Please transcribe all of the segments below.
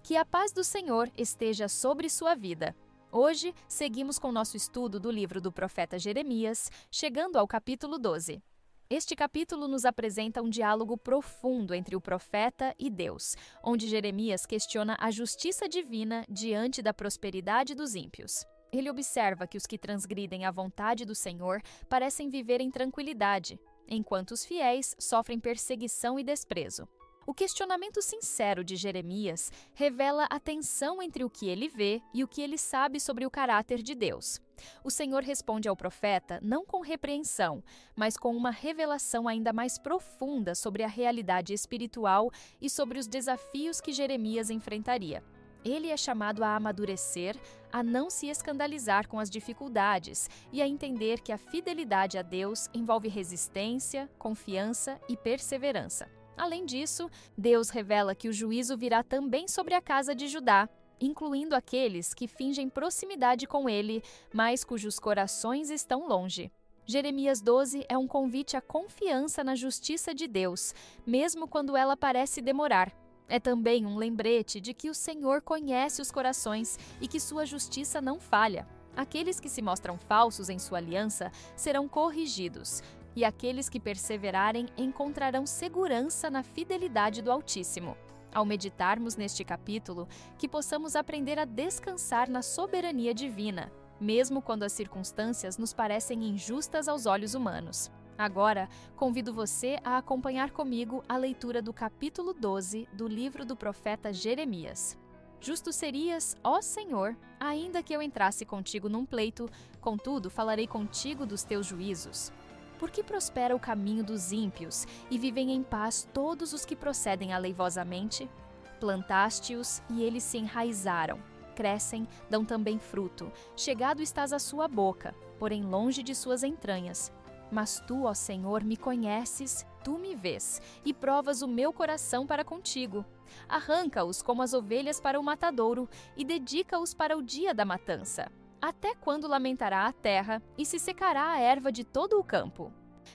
Que a paz do Senhor esteja sobre sua vida. Hoje, seguimos com nosso estudo do livro do profeta Jeremias, chegando ao capítulo 12. Este capítulo nos apresenta um diálogo profundo entre o profeta e Deus, onde Jeremias questiona a justiça divina diante da prosperidade dos ímpios. Ele observa que os que transgridem a vontade do Senhor parecem viver em tranquilidade, enquanto os fiéis sofrem perseguição e desprezo. O questionamento sincero de Jeremias revela a tensão entre o que ele vê e o que ele sabe sobre o caráter de Deus. O Senhor responde ao profeta não com repreensão, mas com uma revelação ainda mais profunda sobre a realidade espiritual e sobre os desafios que Jeremias enfrentaria. Ele é chamado a amadurecer, a não se escandalizar com as dificuldades e a entender que a fidelidade a Deus envolve resistência, confiança e perseverança. Além disso, Deus revela que o juízo virá também sobre a casa de Judá, incluindo aqueles que fingem proximidade com ele, mas cujos corações estão longe. Jeremias 12 é um convite à confiança na justiça de Deus, mesmo quando ela parece demorar. É também um lembrete de que o Senhor conhece os corações e que sua justiça não falha. Aqueles que se mostram falsos em sua aliança serão corrigidos, e aqueles que perseverarem encontrarão segurança na fidelidade do Altíssimo. Ao meditarmos neste capítulo, que possamos aprender a descansar na soberania divina, mesmo quando as circunstâncias nos parecem injustas aos olhos humanos. Agora, convido você a acompanhar comigo a leitura do capítulo 12 do livro do profeta Jeremias. Justo serias, ó Senhor, ainda que eu entrasse contigo num pleito, contudo falarei contigo dos teus juízos. Por que prospera o caminho dos ímpios e vivem em paz todos os que procedem aleivosamente? Plantaste-os e eles se enraizaram, crescem, dão também fruto. Chegado estás à sua boca, porém longe de suas entranhas. Mas tu, ó Senhor, me conheces, tu me vês, e provas o meu coração para contigo. Arranca-os como as ovelhas para o matadouro e dedica-os para o dia da matança. Até quando lamentará a terra e se secará a erva de todo o campo?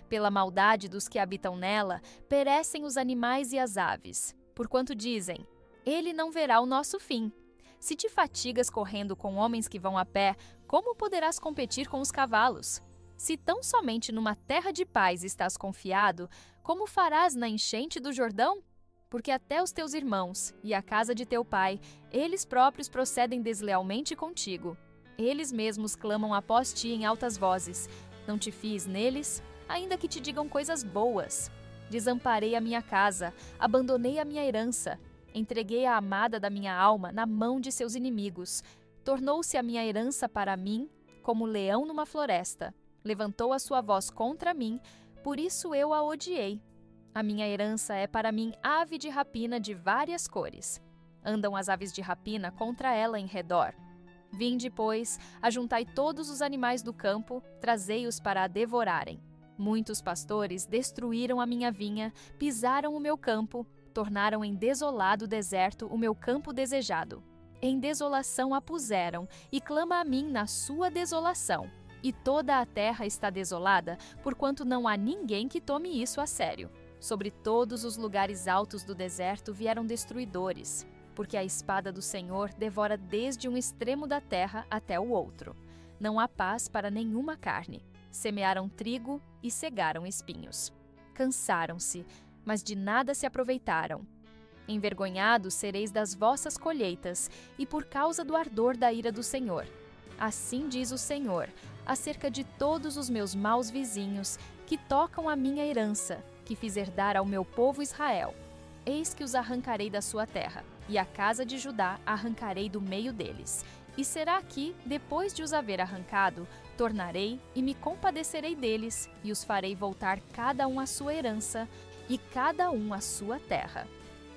Pela maldade dos que habitam nela, perecem os animais e as aves. Porquanto dizem, ele não verá o nosso fim. Se te fatigas correndo com homens que vão a pé, como poderás competir com os cavalos? Se tão somente numa terra de paz estás confiado, como farás na enchente do Jordão? Porque até os teus irmãos e a casa de teu pai, eles próprios procedem deslealmente contigo. Eles mesmos clamam após ti em altas vozes. Não te fies neles, ainda que te digam coisas boas. Desamparei a minha casa, abandonei a minha herança. Entreguei a amada da minha alma na mão de seus inimigos. Tornou-se a minha herança para mim como leão numa floresta. Levantou a sua voz contra mim, por isso eu a odiei. A minha herança é para mim ave de rapina de várias cores. Andam as aves de rapina contra ela em redor. Vinde, pois, ajuntai todos os animais do campo, trazei-os para a devorarem. Muitos pastores destruíram a minha vinha, pisaram o meu campo, tornaram em desolado deserto o meu campo desejado. Em desolação a puseram, e clama a mim na sua desolação. E toda a terra está desolada, porquanto não há ninguém que tome isso a sério. Sobre todos os lugares altos do deserto vieram destruidores, porque a espada do Senhor devora desde um extremo da terra até o outro. Não há paz para nenhuma carne. Semearam trigo e cegaram espinhos. Cansaram-se, mas de nada se aproveitaram. Envergonhados sereis das vossas colheitas, e por causa do ardor da ira do Senhor. Assim diz o Senhor, acerca de todos os meus maus vizinhos, que tocam a minha herança, que fiz herdar ao meu povo Israel. Eis que os arrancarei da sua terra, e a casa de Judá arrancarei do meio deles. E será que, depois de os haver arrancado, tornarei e me compadecerei deles, e os farei voltar cada um à sua herança, e cada um à sua terra.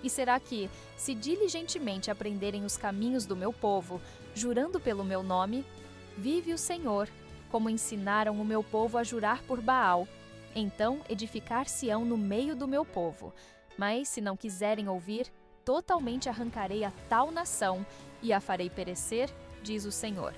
E será que, se diligentemente aprenderem os caminhos do meu povo, jurando pelo meu nome, vive o Senhor, como ensinaram o meu povo a jurar por Baal, então edificar-se-ão no meio do meu povo. Mas, se não quiserem ouvir, totalmente arrancarei a tal nação e a farei perecer, diz o Senhor.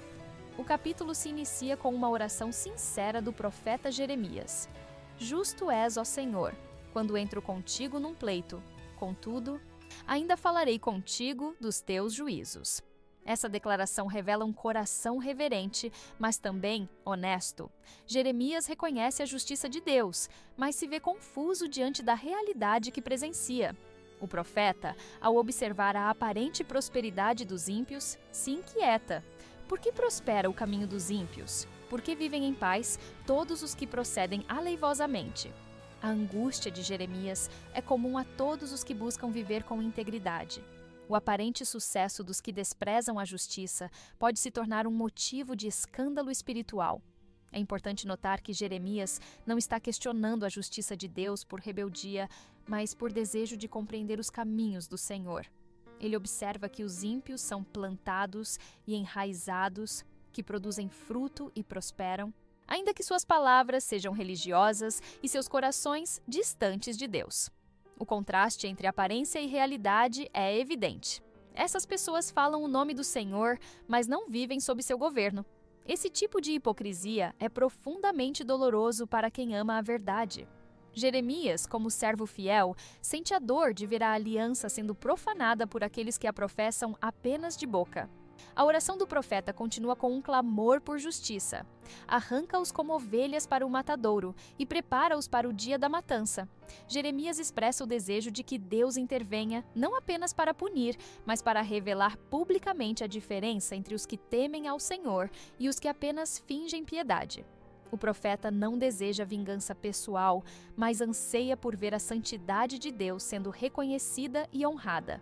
O capítulo se inicia com uma oração sincera do profeta Jeremias. Justo és, ó Senhor, quando entro contigo num pleito. Contudo, ainda falarei contigo dos teus juízos. Essa declaração revela um coração reverente, mas também honesto. Jeremias reconhece a justiça de Deus, mas se vê confuso diante da realidade que presencia. O profeta, ao observar a aparente prosperidade dos ímpios, se inquieta. Por que prospera o caminho dos ímpios? Por que vivem em paz todos os que procedem aleivosamente? A angústia de Jeremias é comum a todos os que buscam viver com integridade. O aparente sucesso dos que desprezam a justiça pode se tornar um motivo de escândalo espiritual. É importante notar que Jeremias não está questionando a justiça de Deus por rebeldia, mas por desejo de compreender os caminhos do Senhor. Ele observa que os ímpios são plantados e enraizados, que produzem fruto e prosperam, ainda que suas palavras sejam religiosas e seus corações distantes de Deus. O contraste entre aparência e realidade é evidente. Essas pessoas falam o nome do Senhor, mas não vivem sob seu governo. Esse tipo de hipocrisia é profundamente doloroso para quem ama a verdade. Jeremias, como servo fiel, sente a dor de ver a aliança sendo profanada por aqueles que a professam apenas de boca. A oração do profeta continua com um clamor por justiça. Arranca-os como ovelhas para o matadouro e prepara-os para o dia da matança. Jeremias expressa o desejo de que Deus intervenha não apenas para punir, mas para revelar publicamente a diferença entre os que temem ao Senhor e os que apenas fingem piedade. O profeta não deseja vingança pessoal, mas anseia por ver a santidade de Deus sendo reconhecida e honrada.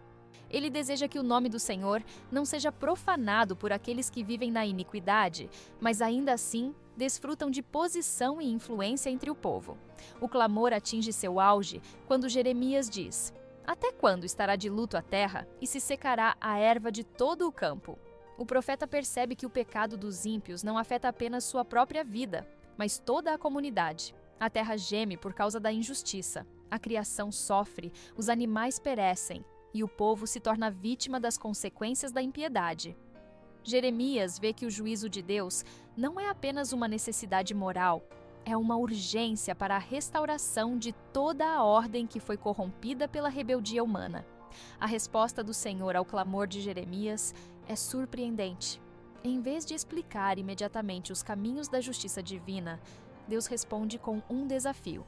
Ele deseja que o nome do Senhor não seja profanado por aqueles que vivem na iniquidade, mas ainda assim desfrutam de posição e influência entre o povo. O clamor atinge seu auge quando Jeremias diz: "Até quando estará de luto a terra e se secará a erva de todo o campo?" O profeta percebe que o pecado dos ímpios não afeta apenas sua própria vida, mas toda a comunidade. A terra geme por causa da injustiça, a criação sofre, os animais perecem, e o povo se torna vítima das consequências da impiedade. Jeremias vê que o juízo de Deus não é apenas uma necessidade moral, é uma urgência para a restauração de toda a ordem que foi corrompida pela rebeldia humana. A resposta do Senhor ao clamor de Jeremias é surpreendente. Em vez de explicar imediatamente os caminhos da justiça divina, Deus responde com um desafio.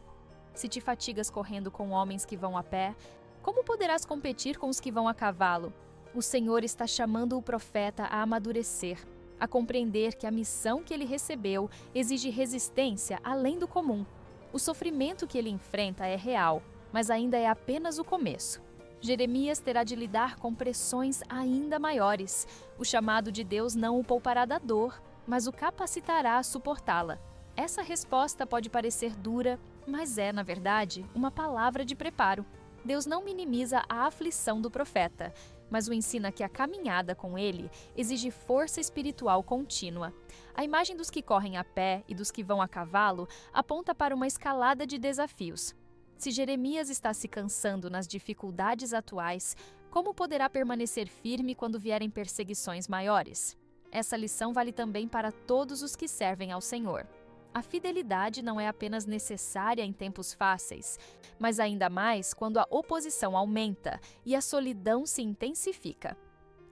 Se te fatigas correndo com homens que vão a pé, como poderás competir com os que vão a cavalo? O Senhor está chamando o profeta a amadurecer, a compreender que a missão que ele recebeu exige resistência além do comum. O sofrimento que ele enfrenta é real, mas ainda é apenas o começo. Jeremias terá de lidar com pressões ainda maiores. O chamado de Deus não o poupará da dor, mas o capacitará a suportá-la. Essa resposta pode parecer dura, mas é, na verdade, uma palavra de preparo. Deus não minimiza a aflição do profeta, mas o ensina que a caminhada com ele exige força espiritual contínua. A imagem dos que correm a pé e dos que vão a cavalo aponta para uma escalada de desafios. Se Jeremias está se cansando nas dificuldades atuais, como poderá permanecer firme quando vierem perseguições maiores? Essa lição vale também para todos os que servem ao Senhor. A fidelidade não é apenas necessária em tempos fáceis, mas ainda mais quando a oposição aumenta e a solidão se intensifica.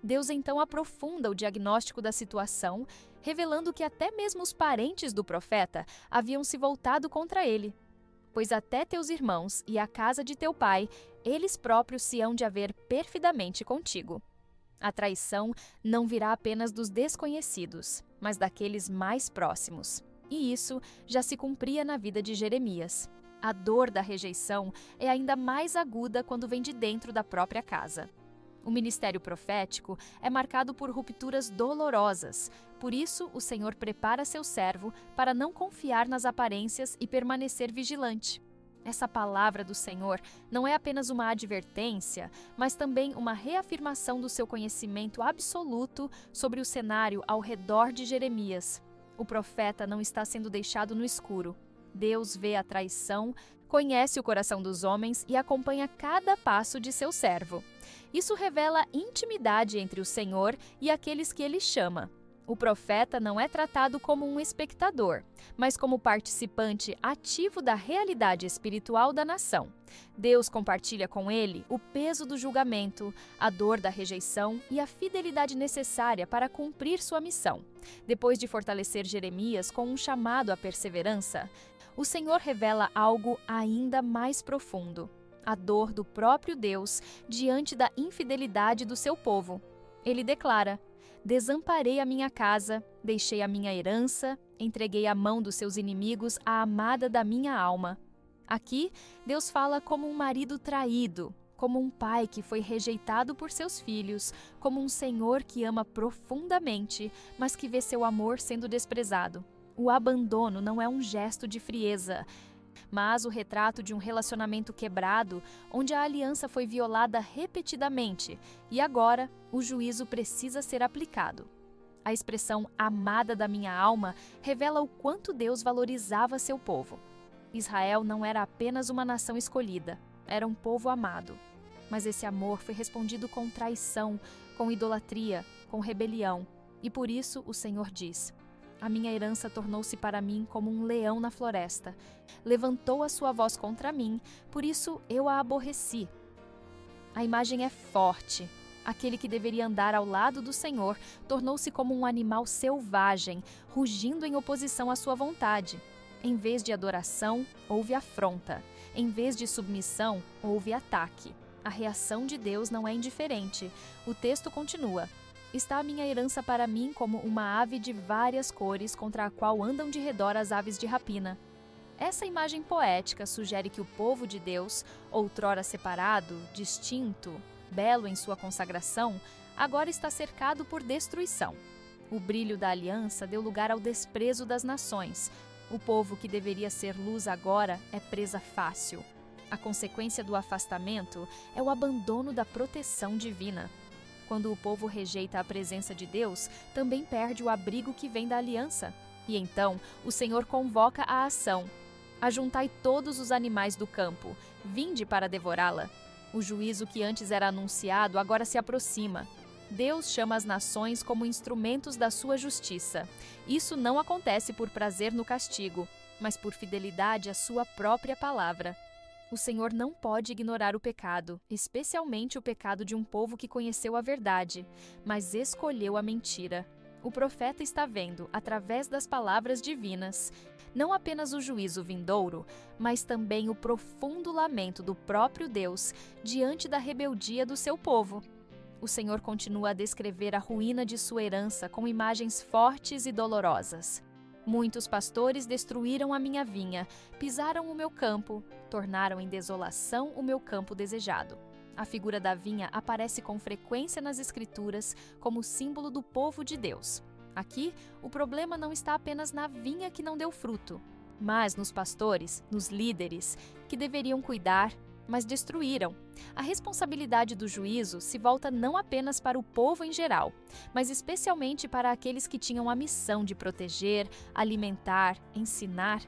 Deus então aprofunda o diagnóstico da situação, revelando que até mesmo os parentes do profeta haviam se voltado contra ele. Pois até teus irmãos e a casa de teu pai, eles próprios se hão de haver perfidamente contigo. A traição não virá apenas dos desconhecidos, mas daqueles mais próximos. E isso já se cumpria na vida de Jeremias. A dor da rejeição é ainda mais aguda quando vem de dentro da própria casa. O ministério profético é marcado por rupturas dolorosas. Por isso, o Senhor prepara seu servo para não confiar nas aparências e permanecer vigilante. Essa palavra do Senhor não é apenas uma advertência, mas também uma reafirmação do seu conhecimento absoluto sobre o cenário ao redor de Jeremias. O profeta não está sendo deixado no escuro. Deus vê a traição, conhece o coração dos homens e acompanha cada passo de seu servo. Isso revela intimidade entre o Senhor e aqueles que ele chama. O profeta não é tratado como um espectador, mas como participante ativo da realidade espiritual da nação. Deus compartilha com ele o peso do julgamento, a dor da rejeição e a fidelidade necessária para cumprir sua missão. Depois de fortalecer Jeremias com um chamado à perseverança, o Senhor revela algo ainda mais profundo: a dor do próprio Deus diante da infidelidade do seu povo. Ele declara: desamparei a minha casa, deixei a minha herança, entreguei à mão dos seus inimigos a amada da minha alma. Aqui, Deus fala como um marido traído, como um pai que foi rejeitado por seus filhos, como um senhor que ama profundamente, mas que vê seu amor sendo desprezado. O abandono não é um gesto de frieza, mas o retrato de um relacionamento quebrado, onde a aliança foi violada repetidamente e agora o juízo precisa ser aplicado. A expressão amada da minha alma revela o quanto Deus valorizava seu povo. Israel não era apenas uma nação escolhida, era um povo amado. Mas esse amor foi respondido com traição, com idolatria, com rebelião. E por isso o Senhor diz: a minha herança tornou-se para mim como um leão na floresta. Levantou a sua voz contra mim, por isso eu a aborreci. A imagem é forte. Aquele que deveria andar ao lado do Senhor tornou-se como um animal selvagem, rugindo em oposição à sua vontade. Em vez de adoração, houve afronta. Em vez de submissão, houve ataque. A reação de Deus não é indiferente. O texto continua: está a minha herança para mim como uma ave de várias cores contra a qual andam de redor as aves de rapina. Essa imagem poética sugere que o povo de Deus, outrora separado, distinto, belo em sua consagração, agora está cercado por destruição. O brilho da aliança deu lugar ao desprezo das nações. O povo que deveria ser luz agora é presa fácil. A consequência do afastamento é o abandono da proteção divina. Quando o povo rejeita a presença de Deus, também perde o abrigo que vem da aliança. E então, o Senhor convoca a ação: ajuntai todos os animais do campo, vinde para devorá-la. O juízo que antes era anunciado agora se aproxima. Deus chama as nações como instrumentos da sua justiça. Isso não acontece por prazer no castigo, mas por fidelidade à sua própria palavra. O Senhor não pode ignorar o pecado, especialmente o pecado de um povo que conheceu a verdade, mas escolheu a mentira. O profeta está vendo, através das palavras divinas, não apenas o juízo vindouro, mas também o profundo lamento do próprio Deus diante da rebeldia do seu povo. O Senhor continua a descrever a ruína de sua herança com imagens fortes e dolorosas. Muitos pastores destruíram a minha vinha, pisaram o meu campo, tornaram em desolação o meu campo desejado. A figura da vinha aparece com frequência nas Escrituras como símbolo do povo de Deus. Aqui, o problema não está apenas na vinha que não deu fruto, mas nos pastores, nos líderes, que deveriam cuidar, mas destruíram. A responsabilidade do juízo se volta não apenas para o povo em geral, mas especialmente para aqueles que tinham a missão de proteger, alimentar, ensinar.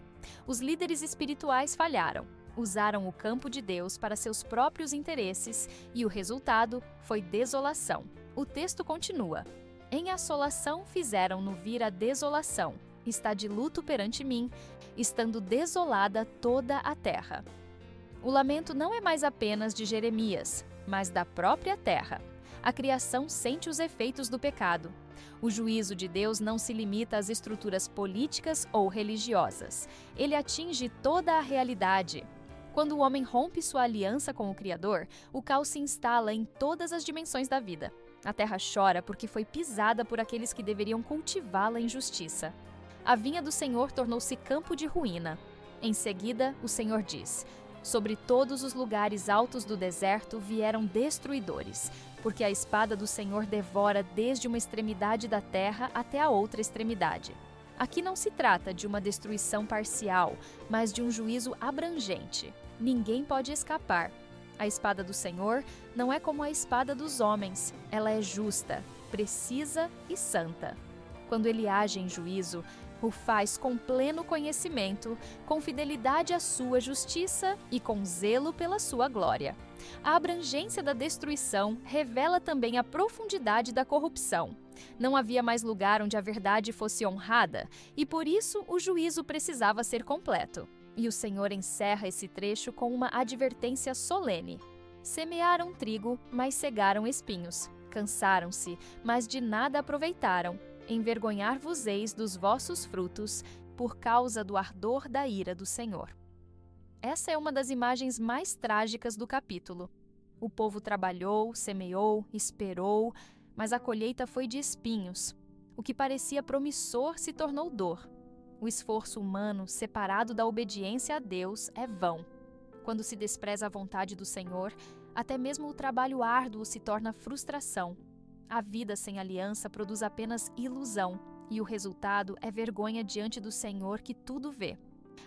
Os líderes espirituais falharam, usaram o campo de Deus para seus próprios interesses e o resultado foi desolação. O texto continua: em assolação fizeram-no vir a desolação. Está de luto perante mim, estando desolada toda a terra. O lamento não é mais apenas de Jeremias, mas da própria terra. A criação sente os efeitos do pecado. O juízo de Deus não se limita às estruturas políticas ou religiosas. Ele atinge toda a realidade. Quando o homem rompe sua aliança com o Criador, o caos se instala em todas as dimensões da vida. A terra chora porque foi pisada por aqueles que deveriam cultivá-la em justiça. A vinha do Senhor tornou-se campo de ruína. Em seguida, o Senhor diz: sobre todos os lugares altos do deserto vieram destruidores, porque a espada do Senhor devora desde uma extremidade da terra até a outra extremidade. Aqui não se trata de uma destruição parcial, mas de um juízo abrangente. Ninguém pode escapar. A espada do Senhor não é como a espada dos homens. Ela é justa, precisa e santa. Quando ele age em juízo, o faz com pleno conhecimento, com fidelidade à sua justiça e com zelo pela sua glória. A abrangência da destruição revela também a profundidade da corrupção. Não havia mais lugar onde a verdade fosse honrada, e por isso o juízo precisava ser completo. E o Senhor encerra esse trecho com uma advertência solene. Semearam trigo, mas cegaram espinhos. Cansaram-se, mas de nada aproveitaram. Envergonhar-vos-eis dos vossos frutos, por causa do ardor da ira do Senhor. Essa é uma das imagens mais trágicas do capítulo. O povo trabalhou, semeou, esperou, mas a colheita foi de espinhos. O que parecia promissor se tornou dor. O esforço humano, separado da obediência a Deus, é vão. Quando se despreza a vontade do Senhor, até mesmo o trabalho árduo se torna frustração. A vida sem aliança produz apenas ilusão, e o resultado é vergonha diante do Senhor que tudo vê.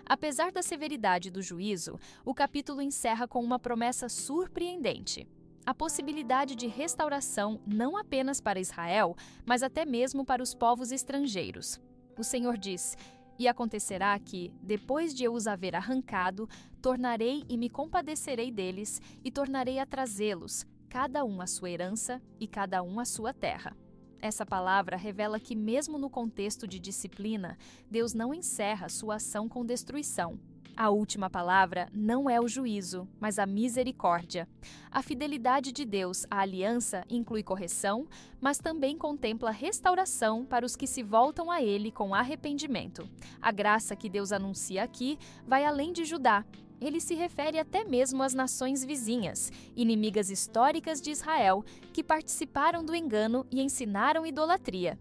Apesar da severidade do juízo, o capítulo encerra com uma promessa surpreendente. A possibilidade de restauração não apenas para Israel, mas até mesmo para os povos estrangeiros. O Senhor diz: "E acontecerá que, depois de eu os haver arrancado, tornarei e me compadecerei deles, e tornarei a trazê-los, cada um a sua herança e cada um a sua terra." Essa palavra revela que, mesmo no contexto de disciplina, Deus não encerra sua ação com destruição. A última palavra não é o juízo, mas a misericórdia. A fidelidade de Deus à aliança inclui correção, mas também contempla restauração para os que se voltam a Ele com arrependimento. A graça que Deus anuncia aqui vai além de Judá. Ele se refere até mesmo às nações vizinhas, inimigas históricas de Israel, que participaram do engano e ensinaram idolatria.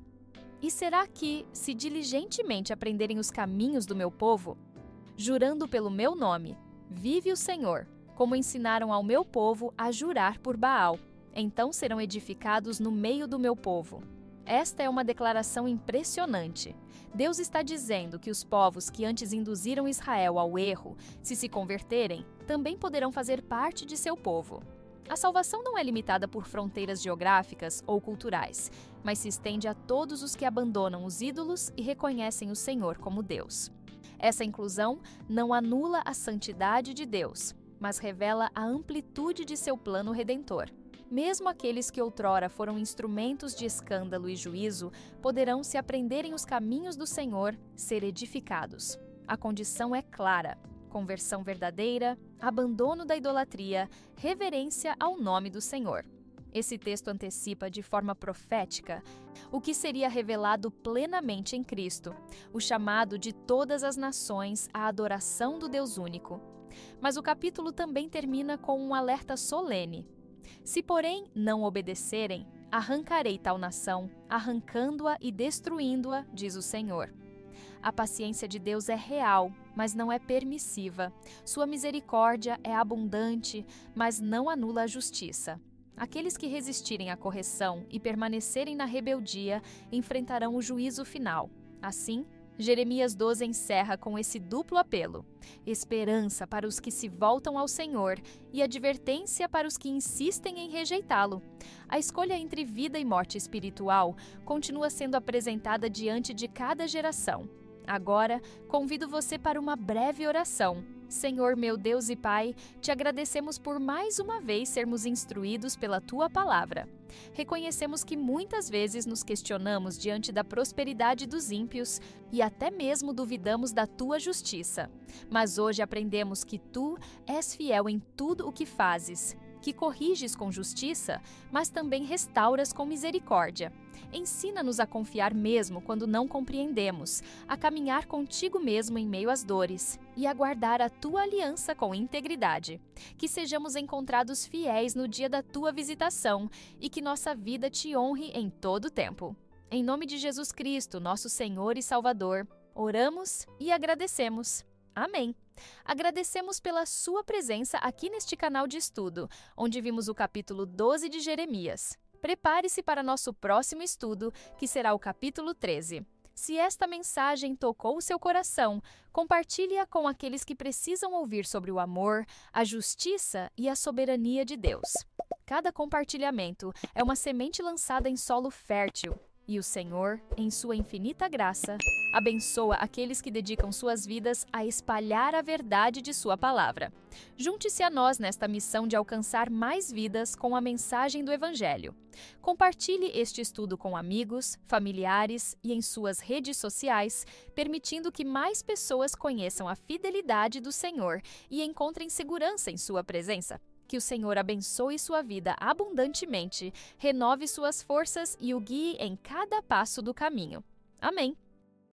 E será que, se diligentemente aprenderem os caminhos do meu povo, jurando pelo meu nome, vive o Senhor, como ensinaram ao meu povo a jurar por Baal, então serão edificados no meio do meu povo. Esta é uma declaração impressionante. Deus está dizendo que os povos que antes induziram Israel ao erro, se converterem, também poderão fazer parte de seu povo. A salvação não é limitada por fronteiras geográficas ou culturais, mas se estende a todos os que abandonam os ídolos e reconhecem o Senhor como Deus. Essa inclusão não anula a santidade de Deus, mas revela a amplitude de seu plano redentor. Mesmo aqueles que outrora foram instrumentos de escândalo e juízo, poderão, se aprenderem os caminhos do Senhor, ser edificados. A condição é clara: conversão verdadeira, abandono da idolatria, reverência ao nome do Senhor. Esse texto antecipa de forma profética o que seria revelado plenamente em Cristo, o chamado de todas as nações à adoração do Deus único. Mas o capítulo também termina com um alerta solene. Se, porém, não obedecerem, arrancarei tal nação, arrancando-a e destruindo-a, diz o Senhor. A paciência de Deus é real, mas não é permissiva. Sua misericórdia é abundante, mas não anula a justiça. Aqueles que resistirem à correção e permanecerem na rebeldia enfrentarão o juízo final. Assim, Jeremias 12 encerra com esse duplo apelo: esperança para os que se voltam ao Senhor e advertência para os que insistem em rejeitá-lo. A escolha entre vida e morte espiritual continua sendo apresentada diante de cada geração. Agora, convido você para uma breve oração. Senhor, meu Deus e Pai, te agradecemos por mais uma vez sermos instruídos pela Tua palavra. Reconhecemos que muitas vezes nos questionamos diante da prosperidade dos ímpios e até mesmo duvidamos da Tua justiça. Mas hoje aprendemos que Tu és fiel em tudo o que fazes, que corriges com justiça, mas também restauras com misericórdia. Ensina-nos a confiar mesmo quando não compreendemos, a caminhar contigo mesmo em meio às dores e a guardar a Tua aliança com integridade. Que sejamos encontrados fiéis no dia da Tua visitação e que nossa vida Te honre em todo o tempo. Em nome de Jesus Cristo, nosso Senhor e Salvador, oramos e agradecemos. Amém. Agradecemos pela sua presença aqui neste canal de estudo, onde vimos o capítulo 12 de Jeremias. Prepare-se para nosso próximo estudo, que será o capítulo 13. Se esta mensagem tocou o seu coração, compartilhe-a com aqueles que precisam ouvir sobre o amor, a justiça e a soberania de Deus. Cada compartilhamento é uma semente lançada em solo fértil. E o Senhor, em sua infinita graça, abençoa aqueles que dedicam suas vidas a espalhar a verdade de sua palavra. Junte-se a nós nesta missão de alcançar mais vidas com a mensagem do Evangelho. Compartilhe este estudo com amigos, familiares e em suas redes sociais, permitindo que mais pessoas conheçam a fidelidade do Senhor e encontrem segurança em sua presença. Que o Senhor abençoe sua vida abundantemente, renove suas forças e o guie em cada passo do caminho. Amém.